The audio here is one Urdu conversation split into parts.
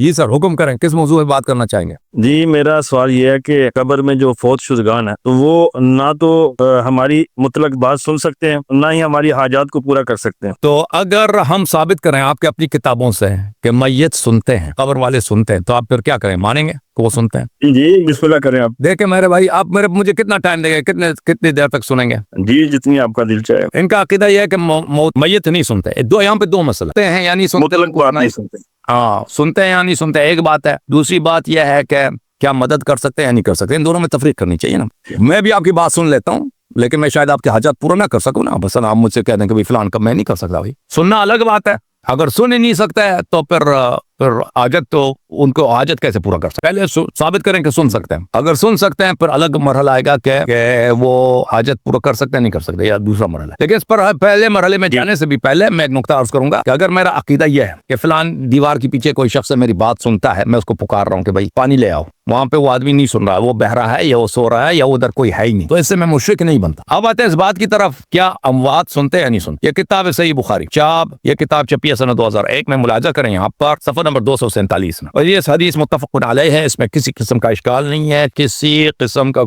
جی سر حکم کریں، کس موضوع پہ بات کرنا چاہیں گے؟ جی میرا سوال یہ ہے کہ قبر میں جو فوت شدگان ہے تو وہ نہ تو ہماری مطلق بات سن سکتے ہیں، نہ ہی ہماری حاجات کو پورا کر سکتے ہیں۔ تو اگر ہم ثابت کریں آپ کے اپنی کتابوں سے کہ میت سنتے ہیں، قبر والے سنتے ہیں، تو آپ پھر کیا کریں؟ مانیں گے کہ وہ سنتے ہیں؟ جی بسم اللہ کریں آپ۔ دیکھیں میرے بھائی، آپ مجھے کتنا ٹائم دیں گے؟ کتنی دیر تک سنیں گے؟ جی جتنی آپ کا دل چاہے۔ ان کا عقیدہ یہ ہے کہ میت نہیں سنتے۔ یہاں پہ دو مسئلے ہیں، یعنی سنتے مطلق بات نہیں سنتے۔ ہاں سنتے ہیں یا نہیں سنتے ایک بات ہے، دوسری بات یہ ہے کہ کیا مدد کر سکتے ہیں یا نہیں کر سکتے۔ ان دونوں میں تفریق کرنی چاہیے نا۔ میں بھی آپ کی بات سن لیتا ہوں لیکن میں شاید آپ کے حاجات پورا نہ کر سکوں نا، بس آپ مجھ سے کہہ دیں کہ فلان کا میں نہیں کر سکتا۔ بھائی سننا الگ بات ہے، اگر سن ہی نہیں سکتا ہے تو پھر حاجت، تو ان کو حاجت کیسے پورا کر سکتے؟ پہلے ثابت کریں کہ سن سکتے ہیں، اگر سن سکتے ہیں پھر الگ مرحلہ آئے گا کہ وہ حاجت پورا کر سکتے ہیں نہیں کر سکتے، یا دوسرا مرحلہ۔ لیکن اس پر پہلے مرحلے میں جانے سے بھی پہلے میں ایک نقطہ عرض کروں گا کہ اگر میرا عقیدہ یہ ہے کہ فلان دیوار کے پیچھے کوئی شخص میری بات سنتا ہے، میں اس کو پکار رہا ہوں کہ بھائی پانی لے آؤ، وہاں پہ وہ آدمی نہیں سن رہا، وہ بہہ رہا ہے یا وہ سو رہا ہے یا ادھر کوئی ہے ہی نہیں، تو اس سے میں مشرک نہیں بنتا۔ اب آتے ہیں اس بات کی طرف، کیا اموات سنتے ہیں یا نہیں سنتے؟ یہ کتاب ہے صحیح بخاری چاپ، یہ کتاب چھپی ہے سنہ 2001 میں، ملاحظہ کریں یہاں پر صفحہ نمبر 247 میں، اور یہ حدیث متفق علیہ ہے، اس میں کسی قسم کا اشکال نہیں ہے، کسی قسم کا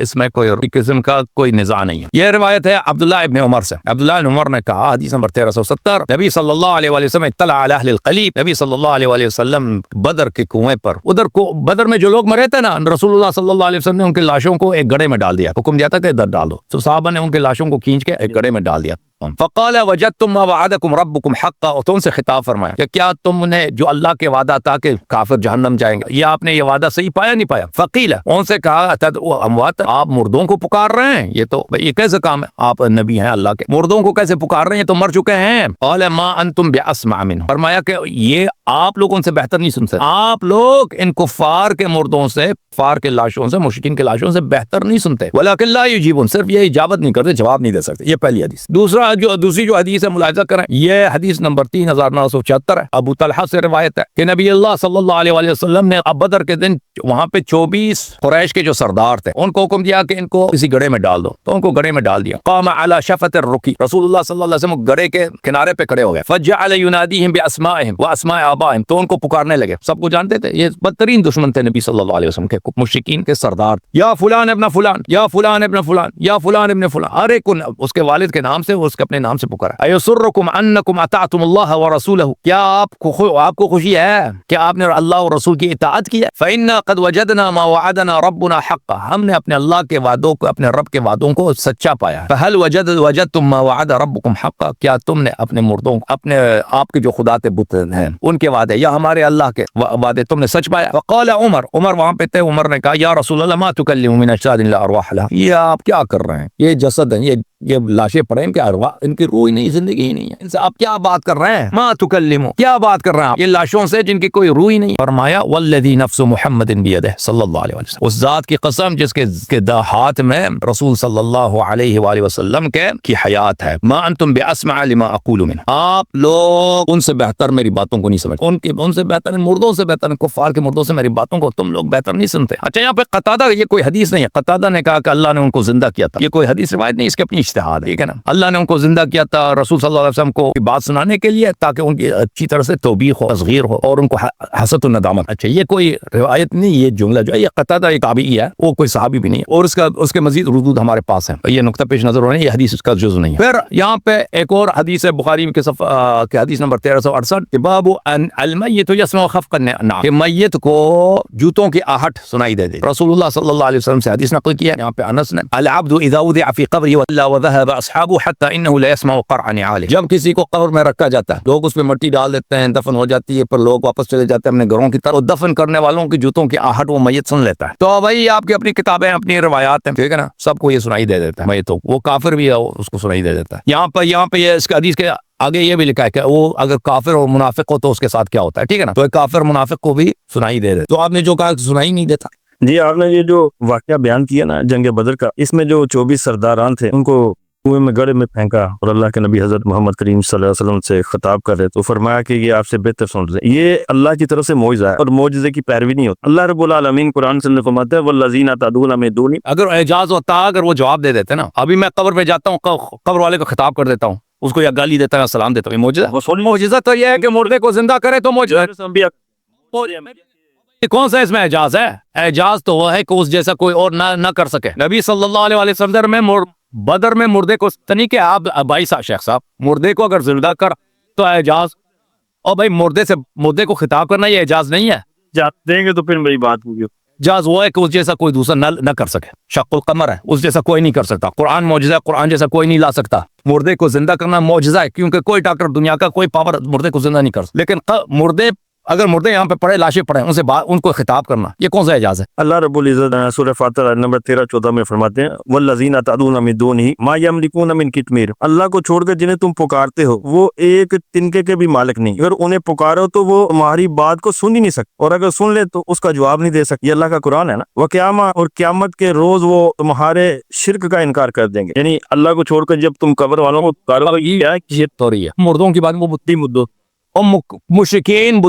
اس میں کوئی قسم کا کوئی نزاع نہیں ہے۔ یہ روایت ہے عبداللہ ابن عمر سے، عبداللہ ابن عمر نے کہا، حدیث نمبر 1370، نبی صلی اللہ علیہ وآلہ وسلم اطلع علی اہل القلیب، نبی صلی اللہ علیہ وآلہ وسلم بدر کے کنویں پر، ادھر کو بدر میں جو لوگ مرے تھے نا، رسول اللہ صلی اللہ علیہ وسلم نے ان کی لاشوں کو ایک گڑھے میں ڈال دیا، حکم دیا تھا کہ ادھر ڈال دو، تو صحابہ نے ان کی لاشوں کو کھینچ کے ایک گڑھے میں ڈال دیا۔ فقال وجدتم ما وعدکم ربکم حقا، اور تو ان سے خطاب فرمایا کہ کیا تم نے جو اللہ کے وعدہ تھا کہ کافر جہنم جائیں گے، یہ آپ نے یہ وعدہ صحیح پایا نہیں پایا؟ فقیل، ان سے کہا تدعو اموات، آپ مردوں کو پکار رہے ہیں، یہ تو یہ کیسے کام ہے؟ آپ نبی ہیں اللہ کے، مردوں کو کیسے پکار رہے ہیں؟ تو مر چکے ہیں۔ قال ما انتم باسمع منہ، فرمایا کہ یہ آپ لوگ ان سے بہتر نہیں سن سکتے، آپ لوگ ان کفار کے مردوں سے، کفار کے لاشوں سے، مشرکین کے لاشوں سے بہتر نہیں سنتے، ولکن لا یجیبون، صرف یہ اجابت نہیں کرتے، جواب نہیں دے سکتے۔ یہ پہلی حدیث۔ دوسری جو حدیث ہے ملاحظہ کریں، یہ حدیث نمبر 3974 ہے، ابو طلحہ سے روایت ہے کہ نبی اللہ صلی اللہ علیہ وآلہ وسلم نے بدر کے دن وہاں پہ 24 قریش کے جو سردار تھے ان کو حکم دیا کہ ان کو کسی گڑھے میں ڈال دو، تو ان کو گڑھے میں ڈال دیا۔ قام علی شفۃ الرکی، رسول اللہ صلی اللہ علیہ وسلم گڑھے کے کنارے پہ کھڑے ہو گئے، فجعل ینادیہم باسمائہم واسماء آبائہم، تو ان کو پکارنے لگے، سب کو جانتے تھے، یہ بدترین دشمن تھے نبی صلی اللہ علیہ وسلم کے، مشرکین کے سردار، یا فلان ابن فلان، یا فلان ابن فلان، یا فلان ابن فلان، ہر ایک کو اس کے والد کے نام سے، اس کے اپنے نام سے پکارا۔ ایسرکم انکم اطعتم اللہ ورسولہ، کیا آپ کو خوشی ہے کہ آپ نے اللہ اور رسول کی اطاعت کی ہے؟ فإنا قد وجدنا ما وعدنا ربنا حقا، ہم نے اپنے اللہ کے وعدوں کو، اپنے رب کے وعدوں کو سچا پایا۔ فهل وجدتم ما وعد ربكم حقا، کیا تم نے اپنے مردوں، اپنے آپ کے جو خدا کے بت ہیں ان کے وعدے یا ہمارے اللہ کے وعدے تم نے سچ پایا؟ وقال عمر وہاں پہ تھے، عمر نے کہا یا رسول اللہ ما تكلم من اجساد لا ارواح لها، یہ آپ کیا کر رہے ہیں؟ یہ جسد ہیں، یہ لاشیں پڑے ہیں، کیا ارواح، ان کی روح ہی نہیں، زندگی ہی نہیں ہے، ان سے آپ کیا بات کر رہے ہیں؟ ما تکلمو، کیا بات کر رہے ہیں آپ یہ لاشوں سے جن کی کوئی روح ہی نہیں؟ فرمایا والذی نفس محمد بیدہ صلی اللہ علیہ وسلم، اس ذات کی قسم جس کے ہاتھ میں رسول صلی اللہ علیہ وآلہ وسلم کی حیات ہے، ما انتم باسمع لما اقول منہ، آپ لوگ ان سے بہتر میری باتوں کو نہیں سمجھتے، ان سے بہتر، مردوں سے بہتر، کفار کے مردوں سے میری باتوں کو تم لوگ بہتر نہیں سنتے۔ اچھا یہاں پہ قتادہ، یہ کوئی حدیث نہیں ہے، قتادہ نے کہا کہ اللہ نے ان کو زندہ کیا تھا، یہ کوئی حدیث روایت نہیں، اس کے اپنی اجتہاد ہے، ٹھیک ہے نا، اللہ نے ان کو زندہ کیا تھا رسول صلی اللہ علیہ وسلم کو بات سنانے کے لیے، تاکہ ان کی اچھی طرح سے توبیخ ہو، تصغیر ہو، اور ان کو حسرت و ندامت۔ اچھا یہ کوئی روایت نہیں، یہ جملہ جو ہے یہ قتادہ ایک تابعی ہے، وہ کوئی صحابی بھی نہیں ہے، اور اس کے مزید ردود ہمارے پاس ہیں، یہ نقطہ پیش نظر ہونا ہے، یہ حدیث اس کا جز نہیں ہے۔ پھر یہاں پہ ایک اور حدیث ہے بخاری کے حدیث نمبر 1368، باب ان المیت یسمع خفق النعال، کہ میت کو جوتوں کی آہٹ سنائی دے رسول اللہ صلی اللہ علیہ وسلم سے حدیث نقل کیا، یہاں پہ انس نے العبد اذا وضع في قبره ولا وذهب اصحابه حتى انه لا يسمع قرع نعاله، جب کسی کو قبر میں رکھا جاتا ہے، لوگ اس پہ مٹی ڈال دیتے ہیں، دفن ہو جاتی ہے، پر لوگ واپس چلے جاتے ہیں اپنے گھروں کی طرف، دفن کرنے والوں کی جوتوں کی آہٹ وہ میت سن لیتا ہے۔ تو بھائی آپ کی اپنی کتابیں، اپنی روایات ہیں، ٹھیک ہے نا، سب کو یہ سنائی دے دیتا ہے میت کو، وہ کافر بھی ہے اس کو سنائی دے دیتا ہے۔ یہاں پہ یہ اس کا حدیث کے آگے یہ بھی لکھا ہے کہ وہ اگر کافر اور منافق ہو تو اس کے ساتھ کیا ہوتا ہے، ٹھیک ہے نا، تو کافر منافق کو بھی سنائی دے دیتا۔ تو آپ نے جو کہا سنائی نہیں دیتا۔ جی آپ نے یہ جو واقعہ بیان کیا نا جنگ بدر کا، اس میں جو 24 سرداران تھے ان کو کنویں میں گڑھے میں پھینکا، اور اللہ کے نبی حضرت محمد کریم صلی اللہ علیہ وسلم سے خطاب کر رہے تو فرمایا کہ یہ آپ سے بہتر سن رہے ہیں، یہ اللہ کی طرف سے معجزہ ہے اور معجزے کی پیروی نہیں ہوتی۔ اللہ رب العالمین قرآن سے فرماتا ہے والذین تدعون من دونہ، اگر اعجاز ہوتا، اگر وہ جواب دے دیتے نا، ابھی میں قبر پہ جاتا ہوں، قبر والے کو خطاب کر دیتا ہوں، اس کو یا گالی دیتا ہے یا سلام دیتا ہوں، یہ معجزہ۔ معجزہ تو یہ ہے کہ مردے کو زندہ کرے تو معجزہ۔ یہ کون سا اس میں اعجاز ہے؟ اعجاز تو وہ ہے کہ اس جیسا کوئی اور نہ کر سکے. نبی صلی اللہ علیہ وسلم میں بدر میں مردے کو تنی کہ آپ بھائی صاحب شیخ صاحب مردے کو اگر زندہ کر تو اعجاز. اور بھائی مردے کو خطاب کرنا یہ اعجاز نہیں ہے. دیں گے تو پھر میری بات ہوگی. اعجاز وہ ہے کہ اس جیسا کوئی دوسرا نہ کر سکے. شق القمر ہے, اس جیسا کوئی نہیں کر سکتا. قرآن معجزہ ہے, قرآن جیسا کوئی نہیں لا سکتا. مردے کو زندہ کرنا معجزہ ہے, کیونکہ کوئی ڈاکٹر دنیا کا کوئی پاور مردے کو زندہ نہیں کر سکتا. لیکن اگر مردے یہاں پہ پڑے, لاشیں پڑے, ان کو خطاب کرنا یہ کون سا اعجاز ہے؟ اللہ رب العزت سورہ فاتر آیت نمبر 13-14 میں فرماتے ہیں والذین تدعون من دونہ ما یملکون من قطمیر. اللہ کو چھوڑ کر جنہیں تم پکارتے ہو وہ ایک تنکے کے بھی مالک نہیں. اگر انہیں پکارو تو وہ تمہاری بات کو سن ہی نہیں سکتے, اور اگر سن لے تو اس کا جواب نہیں دے سکتے. یہ اللہ کا قرآن ہے نا. وقیامہ, اور قیامت کے روز وہ تمہارے شرک کا انکار کر دیں گے. یعنی اللہ کو چھوڑ کر جب تم قبر والوں کو پکارو, یہ ہے کہ یہ تو رہی ہے مردوں کی بات. وہ بتی مردوں اور مشرکین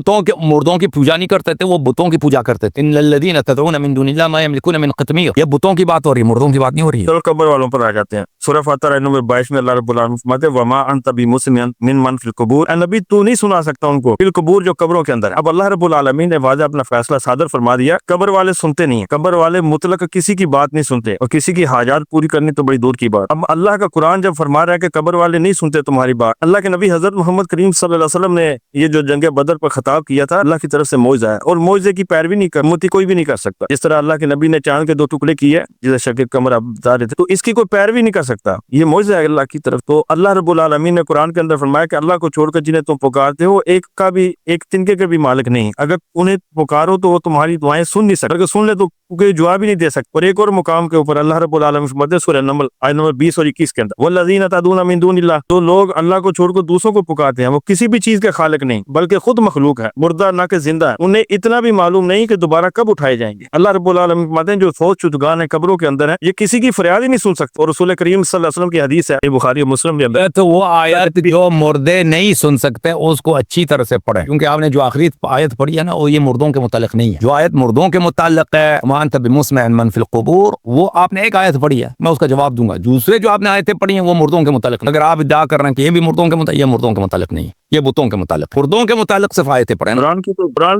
مردوں کی پوجا نہیں کرتے تھے, وہ بتوں کی پوجا کرتے تھے. ان الذین تدعون من دون اللہ ما یملکون من قطمیر. یہ بتوں کی بات ہو رہی ہے, مردوں کی بات نہیں ہو رہی ہے. چلو قبر والوں پر آ جاتے ہیں. سورہ فاتر آیت نمبر 22 میں اللہ رب العالمین فرماتے ہیں وما انت بمسمع من فی القبور. اے نبی تو نہیں سنا سکتا ان کو فی القبور, جو قبروں کے اندر ہے. اب اللہ رب العالمین نے واضح اپنا فیصلہ صادر فرما دیا. قبر والے سنتے نہیں ہیں, قبر والے مطلق کسی کی بات نہیں سنتے, اور کسی کی حاجات پوری کرنی تو بڑی دور کی بات. اب اللہ کا قرآن جب فرما رہا ہے کہ قبر والے نہیں سنتے تمہاری بات, اللہ کے نبی حضرت محمد کریم صلی اللہ علیہ وسلم نے یہ جو جنگ بدر پر خطاب کیا تھا, اللہ کی طرف سے معجزہ ہے, اور معجزے کی پیروی نہیں کرتی کوئی بھی نہیں کر سکتا. جس طرح اللہ کے نبی نے چاند کے 2 ٹکڑے کیے جسے شکل قمر آپ بتا رہے تھے, تو اس کی کوئی پیروی نہیں کر سکتا. یہ معجزہ ہے اللہ کی طرف. تو اللہ رب العالمین نے قرآن کے اندر فرمایا کہ اللہ کو چھوڑ کر جنہیں تم پکارتے ہو ایک تنکے کے بھی مالک نہیں. اگر انہیں پکارو تو وہ تمہاری دعائیں سن نہیں سکتے, اگر سن لے تو کوئی جواب ہی نہیں دے سکتے. اور ایک اور مقام کے اوپر اللہ رب العالمین فرماتے ہیں سورہ نمل آیت نمبر 20 اور 21 کے اندر والذین تدعون من دون اللہ. تو لوگ اللہ کو چھوڑ کر دوسروں کو پکارتے ہیں, وہ کسی بھی چیز کے خالق نہیں بلکہ خود مخلوق ہے, مردہ نہ کہ زندہ ہے. انہیں اتنا بھی معلوم نہیں کہ دوبارہ کب اٹھائے جائیں گے. اللہ رب العالمین فرماتے ہیں جو فوت شدگان ہیں قبروں کے اندر ہیں, یہ کسی کی فریاد ہی نہیں سن سکتے. اور رسول کریم صلی اللہ علیہ وسلم کی حدیث ہے بخاری اور مسلم کے اندر. تو وہ آیت جو مردے نہیں سن سکتے اس کو اچھی طرح سے پڑھیں, کیونکہ آپ نے جو آخری آیت پڑھی ہے نا, وہ یہ مردوں کے متعلق نہیں ہے. جو آیت مردوں کے متعلق ہے وما انت بمسمع من فی القبور, وہ آپ نے ایک آیت پڑھی ہے, میں اس کا جواب دوں گا. دوسرے جو آپ نے آیتیں پڑھی ہیں وہ مردوں کے متعلق. اگر آپ ادعا کر رہے ہیں کہ یہ بھی مردوں کے متعلق, یہ مردوں کے متعلق نہیں, یہ بتوں کے متعلق. مردوں کے متعلق صرف آیتیں پڑھیں. قرآن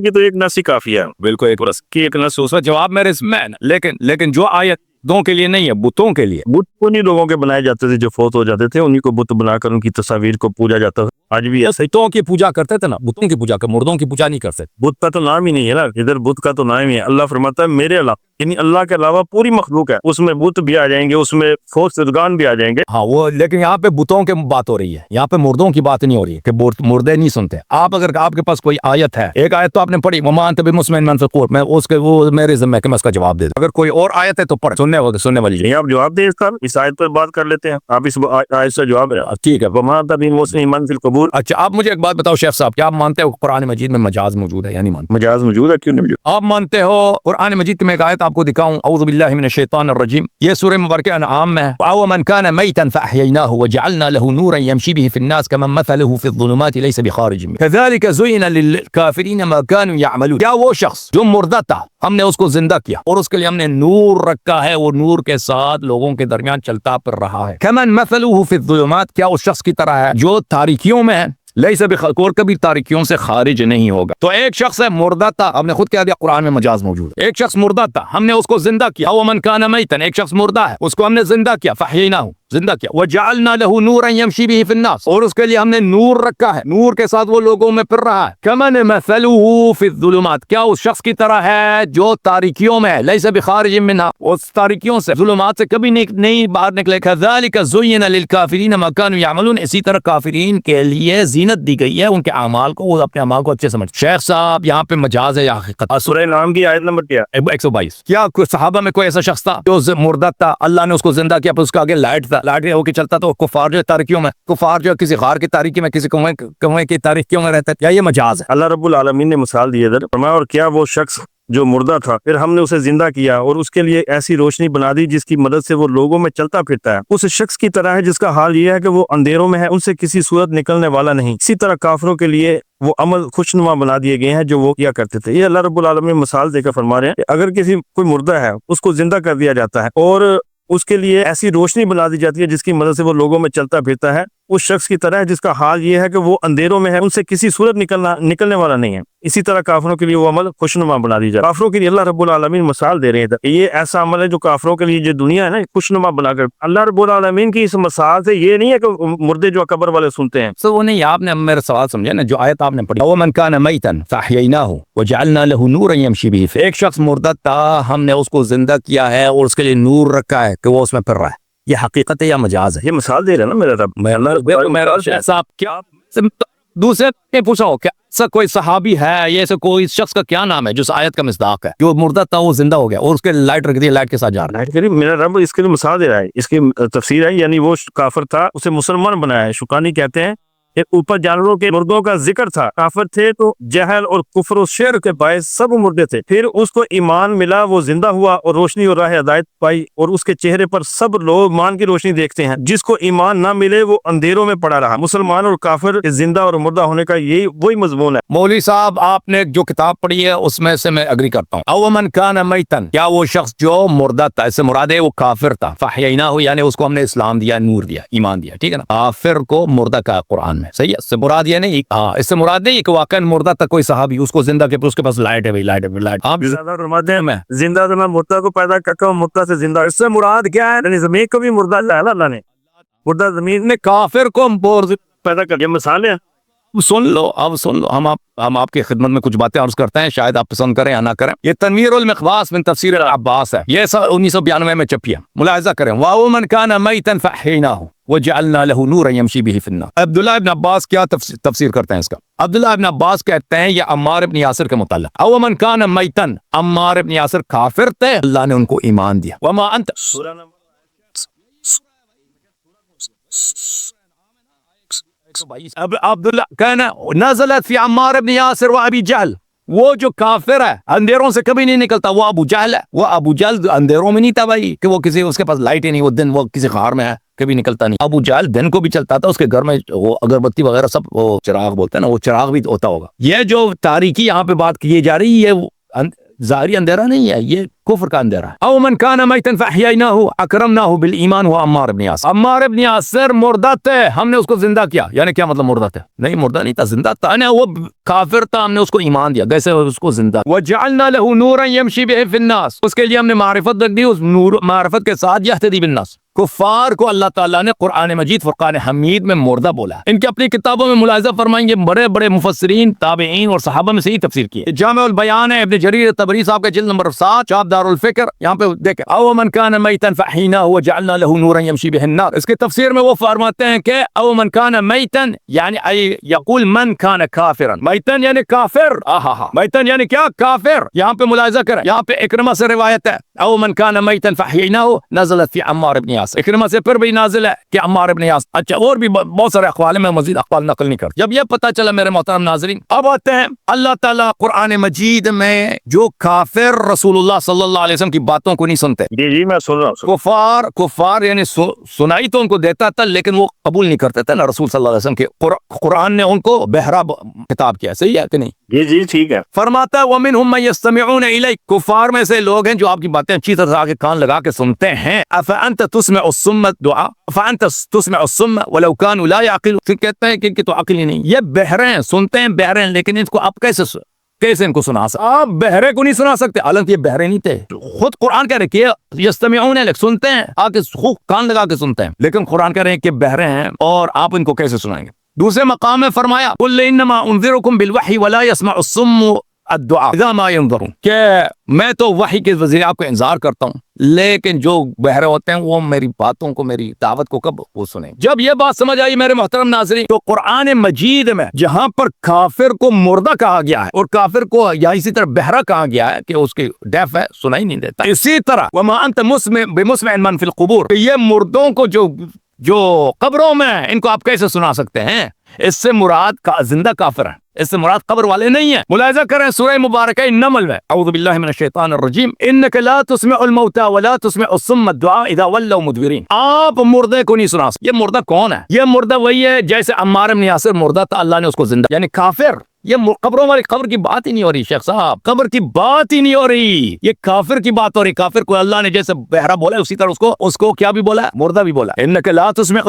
کی تو ایک نص ہی کافی ہے, بالکل ایک نص, اس کا جواب میرے اس میں. لیکن جو آیت دوں کے لیے نہیں ہے, بتوں کے لیے. بت انہی لوگوں کے بنائے جاتے تھے جو فوت ہو جاتے تھے, انہی کو بت بنا کر ان کی تصاویر کو پوجا جاتا ہے. آج بھی بتوں کی پوجا کرتے تھے نا, بتوں کی پوجا کر, مردوں کی پوجا نہیں کرتے. بت کا تو نام ہی نہیں ہے نا, ادھر بت کا تو نام ہی ہے. اللہ فرماتا ہے میرے علاوہ, یعنی اللہ کے علاوہ پوری مخلوق ہے, اس میں بت بھی آ جائیں گے, اس میں فوت شدگان بھی آ جائیں گے. ہاں وہ, لیکن یہاں پہ بتوں کی بات ہو رہی ہے, یہاں پہ مردوں کی بات نہیں ہو رہی ہے کہ مردے نہیں سنتے. اگر آپ کے پاس کوئی آیت ہے, ایک آیت تو آپ نے پڑھی وما انت بمسمع من فی القبور, میں اس کے وہ میرے ذمہ کہ میں اس کا جواب دے دوں. اگر کوئی اور آیت ہے تو پڑھ, سننے والی نہیں, آپ جواب دیں اس آیت پر بات کر لیتے ہیں. آپ اس آیت سے جواب ہے. ٹھیک ہے. وما انت بمسمع من فی القبور. اچھا آپ مجھے ایک بات بتاؤ شیخ صاحب, کیا آپ مانتے ہو قرآن مجید میں مجاز موجود ہے یا نہیں مانتے؟ مجاز موجود ہے, کیوں نہیں موجود؟ آپ مانتے ہو قرآن مجید کی میں ایک آیت آپ کو دکھاؤں, اعوذ باللہ من الشیطان الرجیم, یہ سورہ مبارکہ انعام میں, او من کان میتا فاحییناہ وجعلنا له نورا یمشی به فی الناس کمن مثله فی الظلمات لیس بخارج منها کذلک زین للکافرین ما كانوا یعملون. کیا وہ شخص جو مردہ تھا, ہم نے اس کو زندہ کیا اور اس کے لیے ہم نے نور رکھا ہے, وہ نور کے ساتھ لوگوں کے درمیان چلتا پھر رہا ہے. کمن مثله فی الظلمات, کیا اس شخص کی طرح ہے جو تاریکیوں میں ہے, لیس بخارج, کبھی تاریکیوں سے خارج نہیں ہوگا. تو ایک شخص ہے مردہ تھا, ہم نے خود کہہ دیا قرآن میں مجاز موجود ہے. ایک شخص مردہ تھا, ہم نے اس کو زندہ کیا. او من کان میتا, ایک شخص مردہ ہے, اس کو ہم نے زندہ کیا, فحییناہ, زندہ کیا. وجعلنا له نورا یمشی به فی الناس, اور اس کے لیے ہم نے نور رکھا ہے, نور کے ساتھ وہ لوگوں میں پھر رہا ہے. کمن مثله فی الظلمات, کیا اس شخص کی طرح ہے جو تاریکیوں میں ہے, لیس بخارج منها, اس تاریکیوں سے, ظلمات سے کبھی نہیں باہر نکلے. کذالک زین للکافرین ما كانوا یعملون, اسی طرح کافرین کے لیے زینت دی گئی ہے ان کے اعمال کو, وہ اپنے اعمال کو اچھے سمجھ. شیخ صاحب یہاں پہ مجاز ہے یا حقیقت؟ سورہ نام کی آیت نمبر کیا؟ 122. کیا کوئی صحابہ میں کوئی ایسا شخص تھا جو مردہ تھا, اللہ نے اس کو زندہ کیا, پھر اس کے آگے لائٹ تھا, لائٹ ہو کے چلتا, تو کفار جو تاریکیوں میں, کفار جو کسی غار کی تاریکی میں, کسی کنویں کی تاریکیوں میں رہتا ہے, کیا یہ مجاز ہے؟ اللہ رب العالمین نے مثال دی ادھر فرمایا, اور کیا وہ شخص جو مردہ تھا پھر ہم نے اسے زندہ کیا اور اس کے لیے ایسی روشنی بنا دی جس کی مدد سے وہ لوگوں میں چلتا پھرتا ہے, اس شخص کی طرح ہے جس کا حال یہ ہے کہ وہ اندھیروں میں ہے, ان سے کسی صورت نکلنے والا نہیں. اسی طرح کافروں کے لیے وہ عمل خوشنما بنا دیے گئے ہیں جو وہ کیا کرتے تھے. یہ اللہ رب العالمین مثال دے کر فرما رہے ہیں کہ اگر کوئی مردہ ہے اس کو زندہ کر دیا جاتا ہے اور اس کے لیے ایسی روشنی بنا دی جاتی ہے جس کی مدد سے وہ لوگوں میں چلتا پھرتا ہے, اس شخص کی طرح ہے جس کا حال یہ ہے کہ وہ اندھیروں میں ہے، ان سے کسی صورت نکلنے والا نہیں ہے۔ اسی طرح کافروں کے لیے وہ عمل خوشنما بنا دی جائے۔ کافروں کے لیے اللہ رب العالمین مثال دے رہے ہیں کہ یہ ایسا عمل ہے جو کافروں کے لیے جو دنیا ہے نا خوشنما بنا کر، اللہ رب العالمین کی اس مثال سے یہ نہیں ہے کہ مردے جو قبر والے سنتے ہیں۔ سو وہ نہیں، آپ نے میرا سوال سمجھا نا، جو آیت آپ نے پڑھی، وَمَنْ كَانَ مَيْتًا فَأَحْيَيْنَاهُ وَجَعَلْنَا لَهُ نُورًا يَمْشِي بِهِ فِي، ایک شخص مردہ تھا، ہم نے اس کو زندہ کیا ہے اور اس کے لیے نور رکھا ہے کہ وہ اس میں پھر رہا ہے۔ یہ حقیقت ہے یا مجاز ہے؟ یہ مثال دے رہے ہیں نا میرا رب۔ میرا صاحب کیا دوسرے نے پوچھا ہو کیا سر کوئی صحابی ہے یا ایسے کوئی شخص کا کیا نام ہے جو اس آیت کا مصداق ہے، جو مردہ تھا وہ زندہ ہو گیا اور اس کے لائٹ رکھ دی، لائٹ کے ساتھ جا رہا ہے؟ میرا رب اس کے لیے مثال دے رہا ہے، اس کی تفسیر ہے، یعنی وہ کافر تھا، اسے مسلمان بنایا ہے۔ شکانی کہتے ہیں کہ اوپر جانوروں کے مردوں کا ذکر تھا، کافر تھے تو جہل اور کفر و شر کے باعث سب مردے تھے، پھر اس کو ایمان ملا، وہ زندہ ہوا اور روشنی اور راہ ہدایت پائی، اور اس کے چہرے پر سب لوگ ایمان کی روشنی دیکھتے ہیں۔ جس کو ایمان نہ ملے وہ اندھیروں میں پڑا رہا۔ مسلمان اور کافر کے زندہ اور مردہ ہونے کا یہی وہی مضمون ہے۔ مولوی صاحب آپ نے جو کتاب پڑھی ہے اس میں سے میں اگری کرتا ہوں، او من کان میتن، کیا وہ شخص جو مردہ تھا، اس سے مراد ہے وہ کافر تھا، فحییناہ یعنی اس کو ہم نے اسلام دیا، نور دیا، ایمان دیا، ٹھیک ہے نا؟ کافر کو مردہ کہا قرآن میں، صحیح ہے؟ اس سے مراد یہ نہیں، ہاں اس سے مراد نہیں کہ واقعا مردہ تھا کوئی صحابی، اس کو زندہ کے اس کے پاس لائٹ ہے، لائٹ ہے، لائٹ۔ آپ زیادہ فرماتے ہیں زندہ تو میں مردہ کو پیدا کرتا ہوں، مردہ سے زندہ، اس سے مراد کیا ہے؟ یعنی زمین کو بھی مردہ لایا اللہ نے، مردہ زمین نے کافر کو پیدا کر، یہ مثال ہے۔ سن لو، اب سن لو، ہم آپ کی خدمت میں کچھ باتیں عرض کرتے ہیں، شاید آپ پسند کریں یا نہ کریں۔ یہ تنویر المقباس من تفسیر العباس ہے، یہ 1992 میں چھپی ہے، ملاحظہ کریں۔ وَمَنْ كَانَ مَيْتًا فَأَحْيَيْنَاهُ وَجَعَلْنَا لَهُ نُورًا يَمْشِي بِهِ فِي النَّاسِ۔ عبداللہ ابن عباس کیا تفسیر کرتے ہیں اس کا؟ عبداللہ ابن عباس کہتے ہیں یہ عمار ابن یاسر کے متعلق، او من کان میتن، عمار ابن یاسر کافر تھے، اللہ نے ان کو ایمان دیا۔ وما انت، اب عبداللہ کہنا نزلت فی عمار ابن یاسر و ابی جہل، وہ جو کافر ہے اندھیروں سے کبھی نہیں نکلتا وہ ابو جہل ہے۔ وہ ابو جہل اندھیروں میں نہیں تھا بھائی، کہ وہ کسی اس کے پاس لائٹ ہی نہیں، وہ دن وہ کسی غار میں ہے، کبھی نکلتا نہیں۔ ابو جہل دن کو بھی چلتا تھا، اس کے گھر میں وہ اگربتی وغیرہ سب، وہ چراغ بولتے ہیں نا، وہ چراغ بھی ہوتا ہوگا۔ یہ جو تاریکی یہاں پہ بات کی جا رہی ہے، یہ ظاہری اندھیرا نہیں ہے، یہ کفر کا اندھیرا ہے۔ او من کان میتا فاحییناہ اکرمناہ بالایمان هو عمار ابن یاسر، عمار ابن یاسر مردہ تھے، ہم نے اس کو زندہ کیا۔ یعنی کیا مطلب مردہ تھے؟ نہیں مردہ نہیں تھا، زندہ تھا، وہ کافر تھا، ہم نے اس کو ایمان دیا، کیسے اس کو زندہ۔ وجعلنا له نورا یمشی بہ فی الناس، اس کے لیے ہم نے معرفت رکھ دی، اس نور معرفت کے ساتھ یہتدی بالناس۔ کفار کو اللہ تعالیٰ نے قرآن مجید فرقان حمید میں مردہ بولا ہے۔ ان کی اپنی کتابوں میں ملاحظہ فرمائیں گے، بڑے بڑے مفسرین، تابعین اور صحابہ میں سے ہی تفسیر کی ہے۔ جامع البیان ہے ابن جریر طبری صاحب کا جلد نمبر 7، چاپ دار الفکر، یہاں پہ دیکھیں، او من کان میتا فاحیناہ وجعلنا له نورا یمشی بہ الناس۔ اس کے تفسیر میں وہ فرماتے ہیں کہ او من کان میتا یعنی یقول من کان کافرا، میتا یعنی کافر، میتا یعنی کیا؟ کافر۔ یہاں پہ ملاحظہ کریں، یہاں پہ اکرمہ سے روایت ہے، او من کان میتا فاحیناہ نزلت فی عمار ابن یاسر، اکرمہ سے پھر بھی نازل ہے کہ عمار ابن یاسر۔ اچھا اور بھی بہت سارے اقوال میں مزید اقوال نقل نہیں کرتا۔ جب یہ پتہ چلا میرے محترم ناظرین، اب آتے ہیں اللہ تعالیٰ قرآن مجید میں جو کافر رسول اللہ صلی اللہ علیہ وسلم کی باتوں کو نہیں سنتے، جی میں سن رہا ہوں، کفار یعنی سنائی تو ان کو دیتا تھا لیکن وہ قبول نہیں کرتے تھے نا رسول صلی اللہ علیہ وسلم کے، قرآن نے ان کو بہرا خطاب کیا، صحیح ہے کہ نہیں؟ جی ٹھیک ہے۔ فرماتا ہے وَمِنْهُمْ مَن يَسْتَمِعُونَ إِلَيْكَ، کفار میں سے لوگ ہیں جو آپ کی باتیں اچھی طرح سے آگے کان لگا کے سنتے ہیں۔ أَفَأَنْتَ تُسْمِعُ الصُّمَّ الدُّعَاءَ فَأَنْتَ تُسْمِعُ الصُّمَّ وَلَوْ كَانُوا لَا يَعْقِلُونَ، پھر کہتے ہیں کہ ان کی تو عقل ہی نہیں، یہ بہرے ہیں، سنتے ہیں بہرے ہیں، لیکن ان کو آپ کیسے ان کو سنا سکتے؟ آپ بہرے کو نہیں سنا سکتے، حالانکہ یہ بہرے نہیں تھے، خود قرآن کہہ رہے کہ یستمعون الیک، سنتے ہیں، آگے خوب کان لگا کے سنتے ہیں، لیکن قرآن کہہ رہے ہیں کہ بہرے ہیں اور آپ ان کو کیسے سنائیں گے؟ دوسرے مقام میں فرمایا قل انما انذرکم بالوحی ولا يسمع الصم الدعاء اذا ما ينظرون، کہ میں تو وحی کے ذریعے آپ کو انذار کرتا ہوں، لیکن جو بہرے ہوتے ہیں وہ میری باتوں کو، میری دعوت کو کب وہ سنیں۔ جب یہ بات سمجھ آئی میرے محترم ناظرین، تو قرآن مجید میں جہاں پر کافر کو مردہ کہا گیا ہے اور کافر کو یا اسی طرح بہرا کہا گیا ہے کہ اس کی ڈیف ہے، سنائی نہیں دیتا، اسی طرح وما انت مسمع بمسمع من فی القبور، کہ یہ مردوں کو جو قبروں میں ان کو آپ کیسے سنا سکتے ہیں؟ اس سے مراد کا زندہ کافر ہیں، اس سے مراد قبر والے نہیں ہیں۔ ملاحظہ کریں سورہ مبارکہ النمل میں، اعوذ باللہ من الشیطان الرجیم، انک لا تسمع الموتى ولا تسمع الصم الدعاء اذا ولوا مدبرین، آپ مردے کو نہیں سنا سکتے۔ یہ مردہ کون ہے؟ یہ مردہ وہی ہے جیسے عمار بن یاسر مردہ تھا، اللہ نے اس کو زندہ، یعنی کافر۔ یہ قبروں والی قبر کی بات ہی نہیں ہو رہی شیخ صاحب، قبر کی بات ہی نہیں ہو رہی، یہ کافر کی بات ہو رہی۔ کافر کو اللہ نے جیسے بہرا بولا اسی طرح اس کو کیا بھی بولا؟ مردہ بھی بولا۔ انک لا تسمع